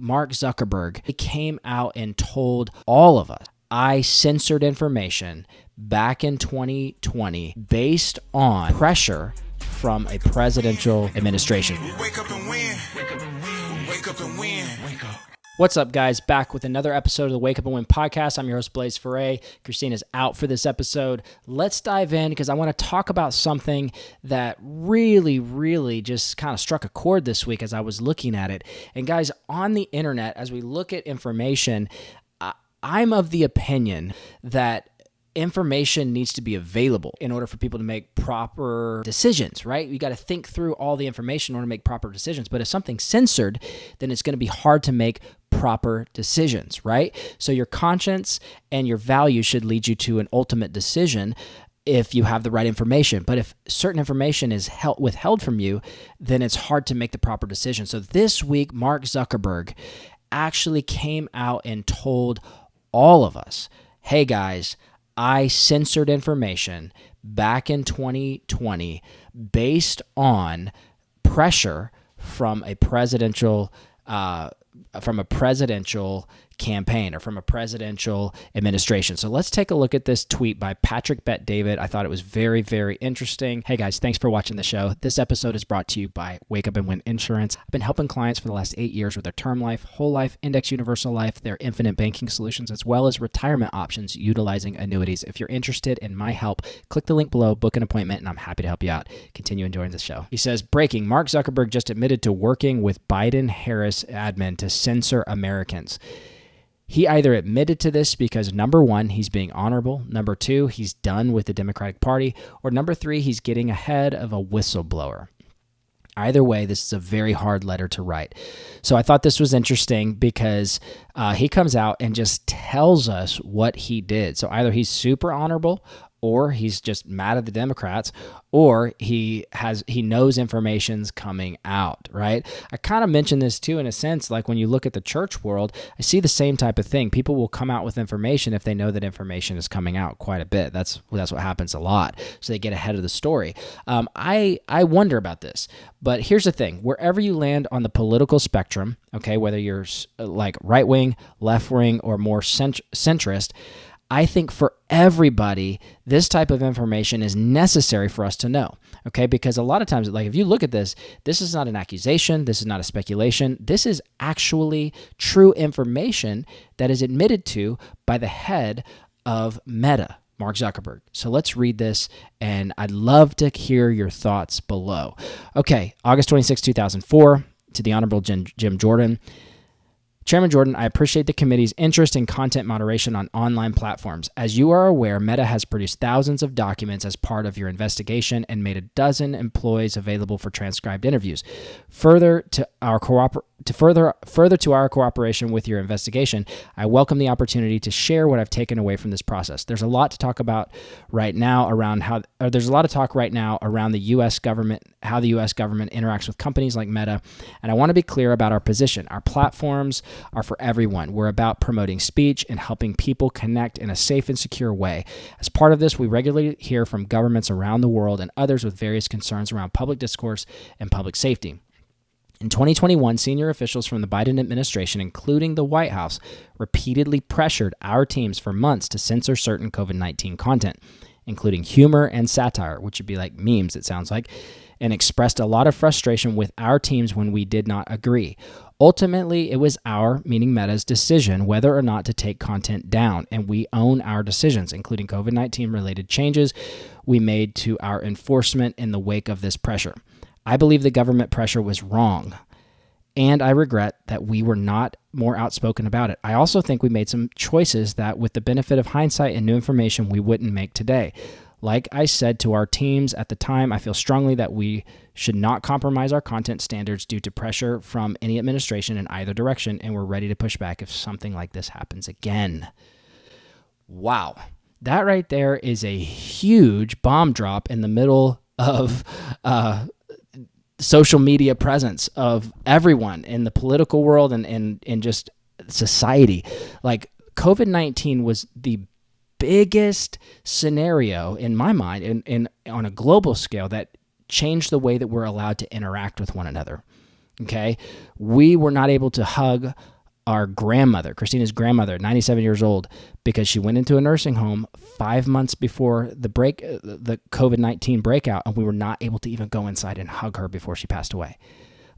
Mark Zuckerberg came out and told all of us, I censored information back in 2020 based on pressure from a presidential administration. Wake up and win. Wake up and win. Wake up and win. Wake up. What's up, guys? Back with another episode of the Wake Up and Win podcast. I'm your host, Blaise. Christina's out for this episode. Let's dive in because I want to talk about something that really just kind of struck a chord this week as I was looking at it. And guys, on the internet, as we look at information, I'm of the opinion that information needs to be available in order for people to make proper decisions, right? You got to think through all the information in order to make proper decisions. But if something's censored, then it's going to be hard to make proper decisions, right? So your conscience and your values should lead you to an ultimate decision if you have the right information. But if certain information is withheld from you, then it's hard to make the proper decision. So this week, Mark Zuckerberg actually came out and told all of us, hey guys, I censored information back in 2020 based on pressure from a presidential campaign or from a presidential administration. So let's take a look at this tweet by Patrick Bet David. I thought it was very interesting. Hey guys, thanks for watching the show. This episode is brought to you by Wake Up and Win Insurance. I've been helping clients for the last 8 years with their term life, whole life, index universal life, their infinite banking solutions, as well as retirement options utilizing annuities. If you're interested in my help, click the link below, book an appointment, and I'm happy to help you out. Continue enjoying the show. He says, breaking, Mark Zuckerberg just admitted to working with Biden-Harris admin to censor Americans. He either admitted to this because, number one, he's being honorable, number two, he's done with the Democratic Party, or number three, he's getting ahead of a whistleblower. Either way, this is a very hard letter to write. So I thought this was interesting because he comes out and just tells us what he did. So either he's super honorable, or he's just mad at the Democrats, or he knows information's coming out, right? I kind of mentioned this too in a sense, like when you look at the church world, I see the same type of thing. People will come out with information if they know that information is coming out quite a bit. That's what happens a lot. So they get ahead of the story. I wonder about this, but here's the thing. Wherever you land on the political spectrum, okay, whether you're like right-wing, left-wing, or more centrist, I think for everybody, this type of information is necessary for us to know, okay? Because a lot of times, like if you look at this, this is not an accusation, this is not a speculation, this is actually true information that is admitted to by the head of Meta, Mark Zuckerberg. So let's read this, and I'd love to hear your thoughts below. Okay, August 26, 2004, to the Honorable Jim Jordan. Chairman Jordan, I appreciate the committee's interest in content moderation on online platforms. As you are aware, Meta has produced thousands of documents as part of your investigation and made a dozen employees available for transcribed interviews. Further to our cooperation with your investigation, I welcome the opportunity to share what I've taken away from this process. There's a lot to talk about right now around the U.S. government, how the U.S. government interacts with companies like Meta, and I want to be clear about our position. Our platforms are for everyone. We're about promoting speech and helping people connect in a safe and secure way. As part of this, we regularly hear from governments around the world and others with various concerns around public discourse and public safety. In 2021, senior officials from the Biden administration, including the White House, repeatedly pressured our teams for months to censor certain COVID-19 content, including humor and satire, which would be like memes, it sounds like, and expressed a lot of frustration with our teams when we did not agree. Ultimately, it was our, meaning Meta's, decision whether or not to take content down, and we own our decisions, including COVID-19 related changes we made to our enforcement in the wake of this pressure. I believe the government pressure was wrong, and I regret that we were not more outspoken about it. I also think we made some choices that, with the benefit of hindsight and new information, we wouldn't make today. Like I said to our teams at the time, I feel strongly that we should not compromise our content standards due to pressure from any administration in either direction, and we're ready to push back if something like this happens again. Wow. That right there is a huge bomb drop in the middle of social media presence of everyone in the political world and just society. Like COVID-19 was the biggest scenario in my mind and on a global scale that changed the way that we're allowed to interact with one another. Okay. We were not able to hug our grandmother, Christina's grandmother, 97 years old, because she went into a nursing home 5 months before the COVID-19 breakout, and we were not able to even go inside and hug her before she passed away.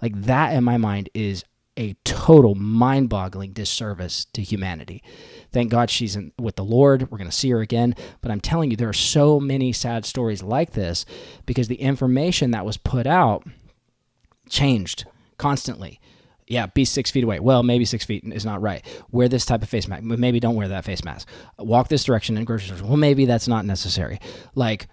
Like, that in my mind is a total mind-boggling disservice to humanity. Thank God she's with the Lord. We're going to see her again. But I'm telling you, there are so many sad stories like this because the information that was put out changed constantly. Yeah, be 6 feet away. Well, maybe 6 feet is not right. Wear this type of face mask. Maybe don't wear that face mask. Walk this direction in grocery stores. Well, maybe that's not necessary. Like,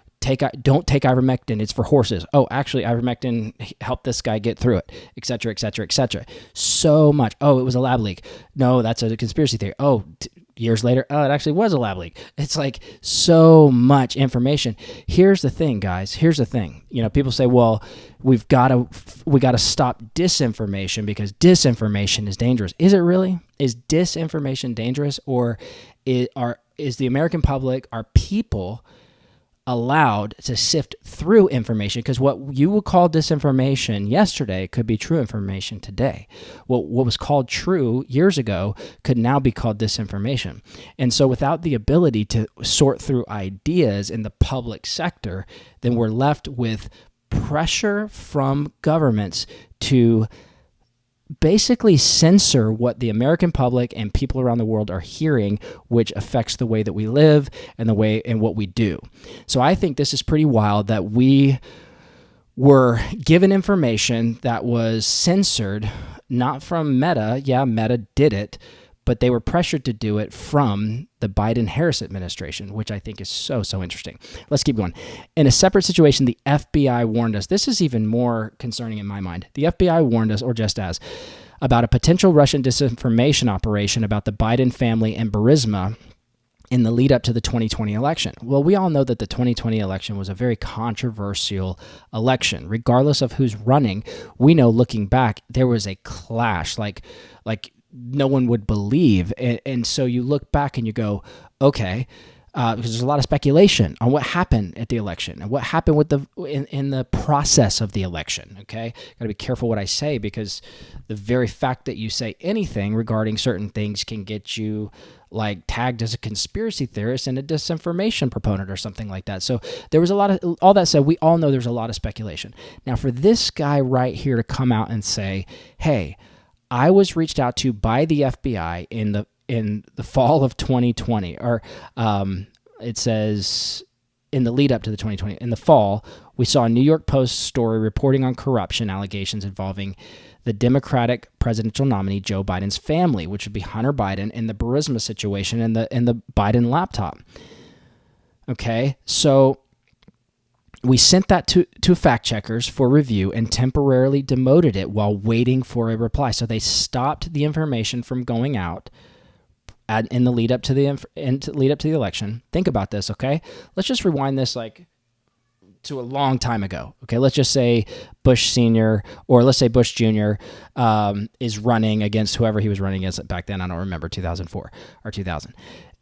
don't take ivermectin. It's for horses. Oh, actually, ivermectin helped this guy get through it, et cetera, et cetera, et cetera. So much. Oh, it was a lab leak. No, that's a conspiracy theory. Oh, years later, oh, it actually was a lab leak. It's like so much information. Here's the thing, guys. Here's the thing. People say, well, we got to stop disinformation because disinformation is dangerous. Is it really? Is disinformation dangerous, or is the American public, our people, allowed to sift through information? Because what you would call disinformation yesterday could be true information today. What was called true years ago could now be called disinformation. And so without the ability to sort through ideas in the public sector, then we're left with pressure from governments to basically censor what the American public and people around the world are hearing, which affects the way that we live and the way and what we do. So I think this is pretty wild that we were given information that was censored, not from Meta. Yeah, Meta did it, but they were pressured to do it from the Biden-Harris administration, which I think is so, so interesting. Let's keep going. In a separate situation, the FBI warned us. This is even more concerning in my mind. The FBI warned us, or just as, about a potential Russian disinformation operation about the Biden family and Burisma in the lead up to the 2020 election. Well, we all know that the 2020 election was a very controversial election. Regardless of who's running, we know looking back, there was a clash like no one would believe. And so you look back and you go, okay, because there's a lot of speculation on what happened at the election and what happened with in the process of the election. Okay, got to be careful what I say, because the very fact that you say anything regarding certain things can get you like tagged as a conspiracy theorist and a disinformation proponent or something like that. So there was a lot of, all that said, we all know there's a lot of speculation. Now for this guy right here to come out and say, hey, I was reached out to by the FBI in the fall of 2020, or it says in the lead up to the 2020. In the fall, we saw a New York Post story reporting on corruption allegations involving the Democratic presidential nominee Joe Biden's family, which would be Hunter Biden, and the Burisma situation and the Biden laptop. Okay, so we sent that to fact checkers for review and temporarily demoted it while waiting for a reply. So they stopped the information from going out in the lead up to the election. Think about this, okay? Let's just rewind this to a long time ago. Okay, let's just say Bush Sr. or let's say Bush Jr. Is running against whoever he was running against back then. I don't remember, 2004 or 2000.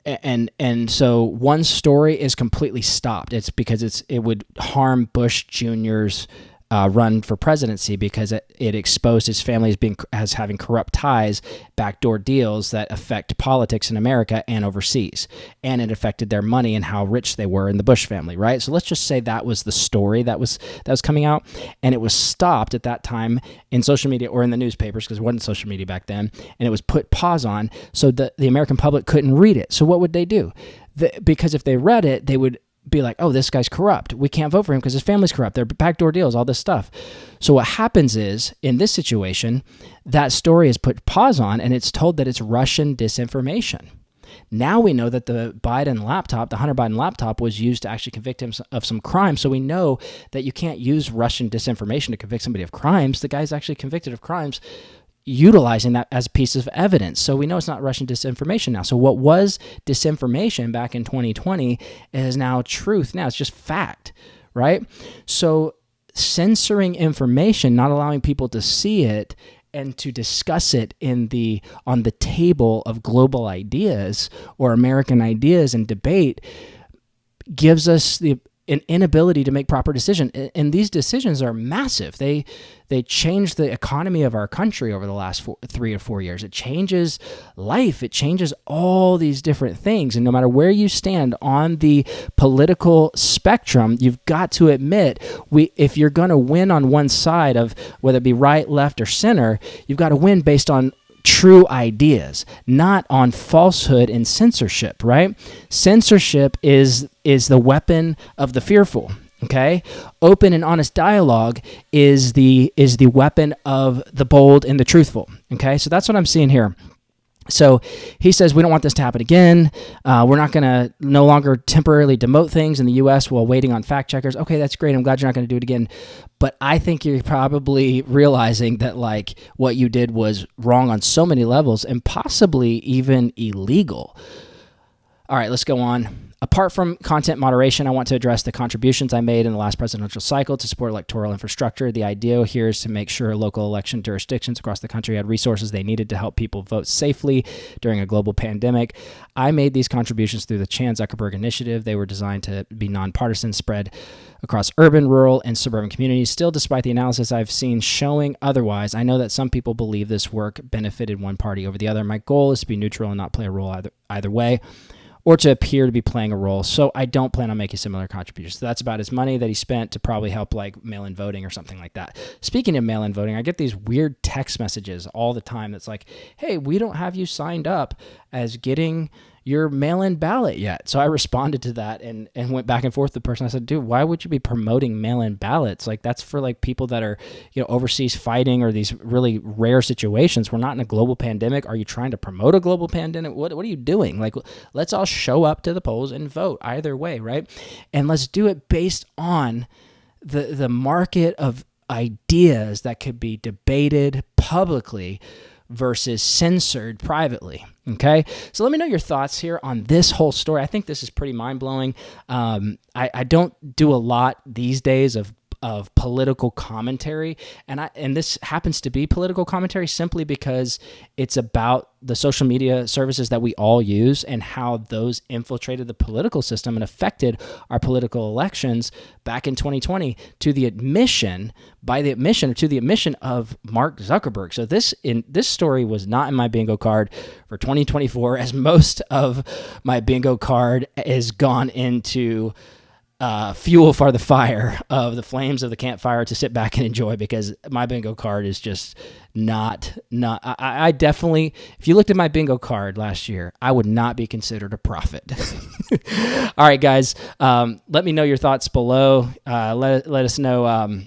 And so one story is completely stopped. It's because it would harm Bush Jr.'s run for presidency, because it exposed his family as having corrupt ties, backdoor deals that affect politics in America and overseas, and it affected their money and how rich they were in the Bush family, right? So let's just say that was the story that was coming out, and it was stopped at that time in social media or in the newspapers, because it wasn't social media back then, and it was put pause on so that the American public couldn't read it. So what would they do? Because if they read it, they would be like, oh, this guy's corrupt. We can't vote for him because his family's corrupt. They're backdoor deals, all this stuff. So what happens is, in this situation, that story is put pause on, and it's told that it's Russian disinformation. Now we know that the Biden laptop, the Hunter Biden laptop, was used to actually convict him of some crimes. So we know that you can't use Russian disinformation to convict somebody of crimes. The guy's actually convicted of crimes utilizing that as a piece of evidence. So we know it's not Russian disinformation now. So what was disinformation back in 2020 is now truth. Now it's just fact, right? So censoring information, not allowing people to see it and to discuss it on the table of global ideas or American ideas and debate, gives us an inability to make proper decisions. And these decisions are massive. They change the economy of our country over the last 3 to 4 years. It changes life. It changes all these different things. And no matter where you stand on the political spectrum, you've got to admit, if you're going to win on one side of whether it be right, left, or center, you've got to win based on true ideas, not on falsehood and censorship, right? Censorship is the weapon of the fearful, okay? Open and honest dialogue is the weapon of the bold and the truthful, okay? So that's what I'm seeing here. So he says, we don't want this to happen again. We're not going to no longer temporarily demote things in the U.S. while waiting on fact checkers. Okay, that's great. I'm glad you're not going to do it again. But I think you're probably realizing that like what you did was wrong on so many levels and possibly even illegal. All right, let's go on. Apart from content moderation, I want to address the contributions I made in the last presidential cycle to support electoral infrastructure. The idea here is to make sure local election jurisdictions across the country had resources they needed to help people vote safely during a global pandemic. I made these contributions through the Zuckerberg initiative. They were designed to be nonpartisan, spread across urban, rural, and suburban communities. Still, despite the analysis I've seen showing otherwise, I know that some people believe this work benefited one party over the other. My goal is to be neutral and not play a role either way, or to appear to be playing a role. So I don't plan on making similar contributions. So that's about his money that he spent to probably help like mail-in voting or something like that. Speaking of mail-in voting, I get these weird text messages all the time that's like, hey, we don't have you signed up as getting your mail-in ballot yet. So I responded to that and went back and forth with the person. I said, dude, why would you be promoting mail-in ballots? Like that's for like people that are, overseas fighting or these really rare situations. We're not in a global pandemic. Are you trying to promote a global pandemic? What are you doing? Like, let's all show up to the polls and vote either way, right? And let's do it based on the market of ideas that could be debated publicly versus censored privately. Okay, so let me know your thoughts here on this whole story. I think this is pretty mind-blowing. I don't do a lot these days of political commentary, and this happens to be political commentary simply because it's about the social media services that we all use and how those infiltrated the political system and affected our political elections back in 2020 to the admission of Mark Zuckerberg. So this story was not in my bingo card for 2024, as most of my bingo card has gone into fuel for the fire of the flames of the campfire to sit back and enjoy, because my bingo card is just not I definitely, if you looked at my bingo card last year, I would not be considered a prophet. All right, guys, let me know your thoughts below. Let us know,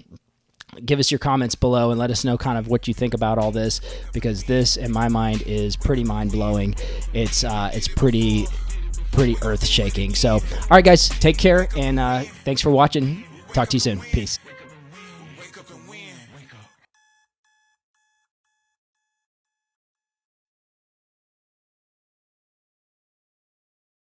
give us your comments below and let us know kind of what you think about all this, because this, in my mind, is pretty mind-blowing. It's pretty earth-shaking. So, all right, guys, take care, and thanks for watching. Talk to you soon. Peace.